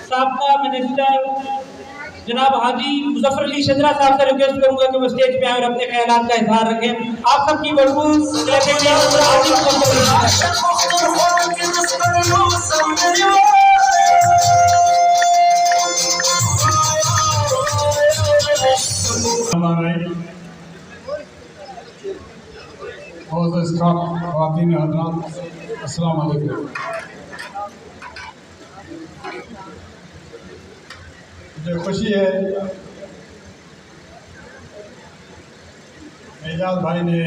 साबका मिनिस्टर जनाब हाजी मुजफ्फर अली शजरा साहब से रिक्वेस्ट करूंगा कि वो स्टेज पे आए और अपने ख्यालात का इजहार रखें। आप सबकी भरपूर अस्सलाम वालेकुम। मुझे खुशी है एजाज भाई ने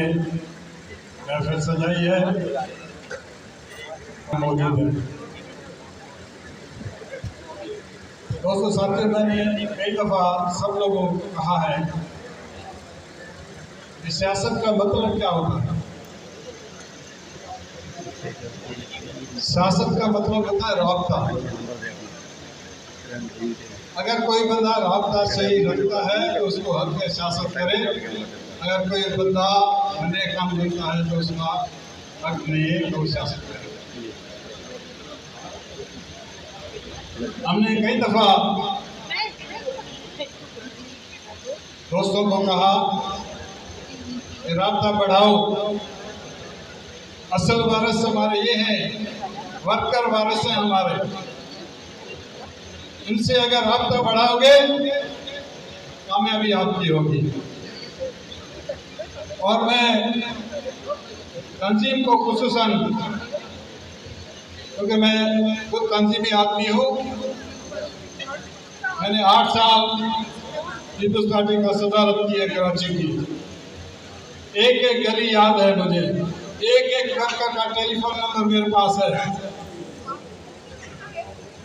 महफिल सजाई है, मौजूद है। दोस्तों साथियों, मैंने कई दफ़ा सब लोगों को कहा है कि सियासत का मतलब क्या होता है। सियासत का मतलब होता है राब्ता। अगर कोई बंदा राब्ता सही रखता है तो उसको हक में सियासत करे, अगर कोई बंदा अन्य काम करता है तो उसका हक नहीं है तो सियासत करे। हमने कई दफा दोस्तों को कहा कि राब्ता बढ़ाओ। असल वारिस हमारे ये हैं, वर्कर वारिस हैं हमारे। इनसे अगर राब्ता बढ़ाओगे कामयाबी आपकी होगी। और मैं तंजीम को खुसूसन, क्योंकि मैं खुद तंजीमी आदमी हूँ, मैंने 8 साल पीपल्स पार्टी का सदारत की है कराची की। एक एक गली याद है मुझे, एक एक घर का टेलीफोन नंबर मेरे पास है।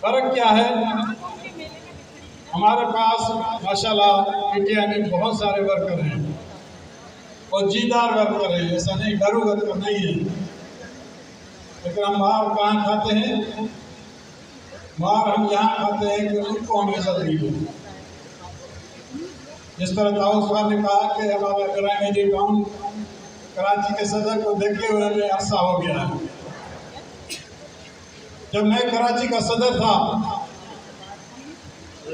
फर्क क्या है, हमारे पास माशाल्लाह पीटीआई में बहुत सारे वर्कर हैं और जीदार वर्कर हैं, ऐसा नहीं डरू वर्कर नहीं है। लेकिन हम मार कहाँ खाते हैं? मार हम यहाँ खाते हैं कि उनको हम इज्जत नहीं देते। जिस तरह दाऊद साहब ने कहा कि हमारा ग्रामीण टाउन कराची के सदर को देखे हुए हमें अरसा हो गया है। जब मैं कराची का सदर था,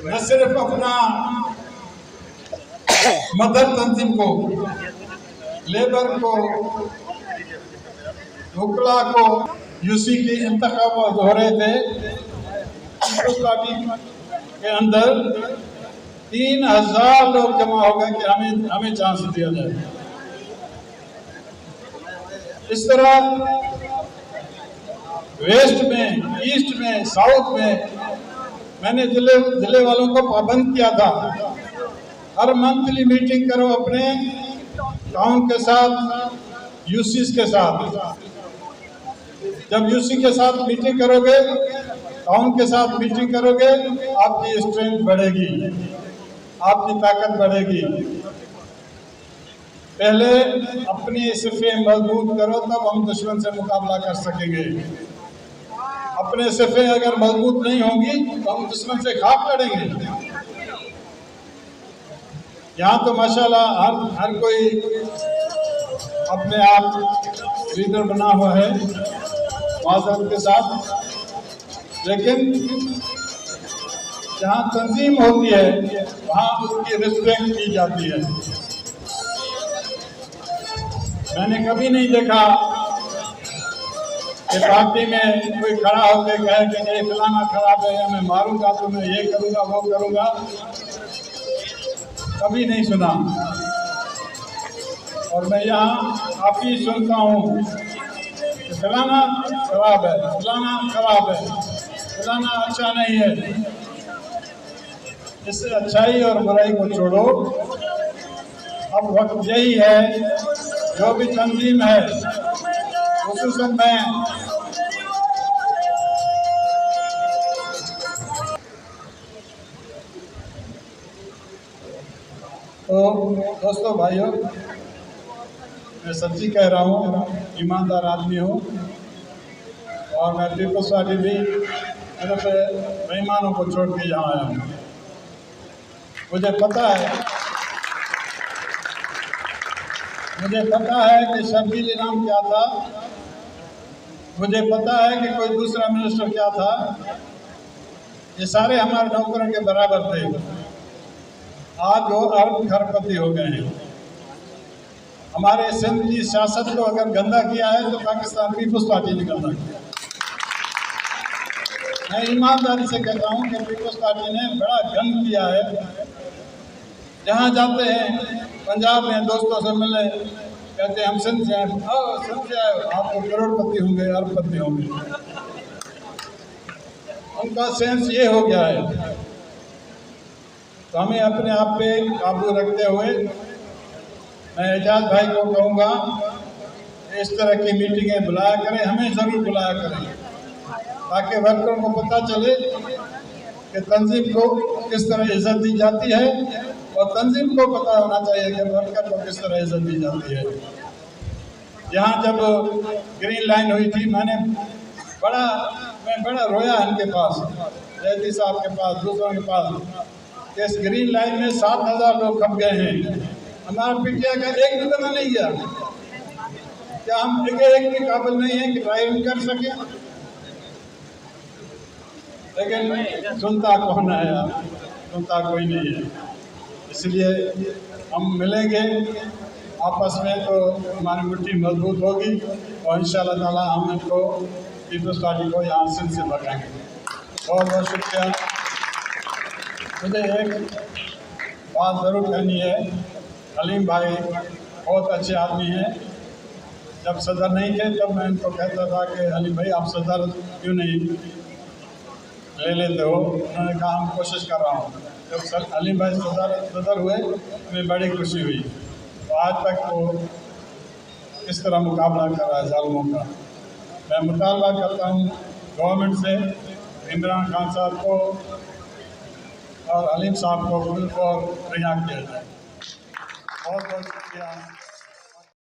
मैं सिर्फ अपना मदर तंजीम को, लेबर को, वकला को यूसी के इंतखाब हो रहे थे। पार्टी के अंदर 3000 लोग जमा हो गए कि हमें चांस दिया जाए। इस तरह वेस्ट में, ईस्ट में, साउथ में मैंने जिले वालों को पाबंद किया था, हर मंथली मीटिंग करो अपने टाउन के साथ, यूसीस के साथ। जब यूसी के साथ मीटिंग करोगे, टाउन के साथ मीटिंग करोगे, आपकी स्ट्रेंथ बढ़ेगी, आपकी ताकत बढ़ेगी। पहले अपनी सिफे मजबूत करो, तब हम दुश्मन से मुकाबला कर सकेंगे। अपने सिफे अगर मजबूत नहीं होंगी तो हम दुश्मन से खाक लड़ेंगे। यहाँ तो माशाल्लाह हर कोई अपने आप लीडर बना हुआ है माजरत के साथ, लेकिन जहाँ तंजीम होती है वहाँ उसकी रिस्पेक्ट की जाती है। मैंने कभी नहीं देखा कि पार्टी में कोई खड़ा होकर कहे कि ये फलाना खराब है, मैं मारूंगा तो मैं ये करूंगा वो करूंगा, कभी नहीं सुना। और मैं यहाँ आप ही सुनता हूँ कि फलाना खराब है, फलाना खराब है, फलाना अच्छा नहीं है। इससे अच्छाई और बुराई को छोड़ो। अब वक्त यही है, जो भी तंजीम है, खुसूसन मैं तो दोस्तों भाइयों, मैं सच्ची कह रहा हूँ, ईमानदार आदमी हूँ और मैं पीपल्स पार्टी भी तरफ मेहमानों को छोड़ के यहाँ आया हूँ। मुझे पता है कि शर्जील इनाम क्या था, मुझे पता है कि कोई दूसरा मिनिस्टर क्या था, ये सारे हमारे नौकरों के बराबर थे। आज वो अर्ध खरपति हो गए हैं। हमारे सिंध की सियासत को अगर गंदा किया है तो पाकिस्तान पीपुल्स पार्टी ने गंदा किया। मैं ईमानदारी से कहता हूँ कि पीपुल्स पार्टी ने बड़ा गंद किया है। जहाँ जाते हैं पंजाब में दोस्तों से मिले, कहते हैं हम सिंध से आए, सिंध से आए, आप तो करोड़पति होंगे, अरबपति होंगे। उनका सेंस ये हो गया है। तो हमें अपने आप पे काबू रखते हुए मैं एजाज भाई को कहूँगा इस तरह की मीटिंगें बुलाया करें, हमें ज़रूर बुलाया करें, ताकि वर्करों को पता चले कि तंजीम को किस तरह इज्जत दी जाती है और तंजीम को पता होना चाहिए कि वर्कर को किस तरह इज्जत दी जाती है। यहाँ जब ग्रीन लाइन हुई थी मैं बड़ा रोया इनके पास, जयदी साहब के पास, दूसरों के पास, कि इस ग्रीन लाइन में 7,000 लोग खप गए हैं। हमारा पीटीआई का एक भी बंदा नहीं गया। क्या हम एक भी काबिल नहीं है कि ड्राइविंग कर सके? लेकिन सुनता कौन है यार, सुनता कोई नहीं है। इसलिए हम मिलेंगे आपस में तो हमारी मुट्ठी मजबूत होगी और इंशाअल्लाह ताला हम इनको पीपुल्स पार्टी को यहाँ सिंध से भगाएंगे। बहुत बहुत शुक्रिया। मुझे एक बात ज़रूर कहनी है, हलीम भाई बहुत अच्छे आदमी हैं। जब सदर नहीं थे तब मैं इनको कहता था कि हलीम भाई आप सदर क्यों नहीं ले लेते हो? उन्होंने कहा हम कोशिश कर रहा हूँ। जब हलीम भाई सदर हुए हमें बड़ी खुशी हुई। तो आज तक वो किस तरह मुकाबला कर रहा है जालिमों का। मैं मुतालबा करता हूँ गवर्नमेंट से इमरान खान साहब को और हलीम साहब को और रिहा किया जाए। बहुत बहुत शुक्रिया।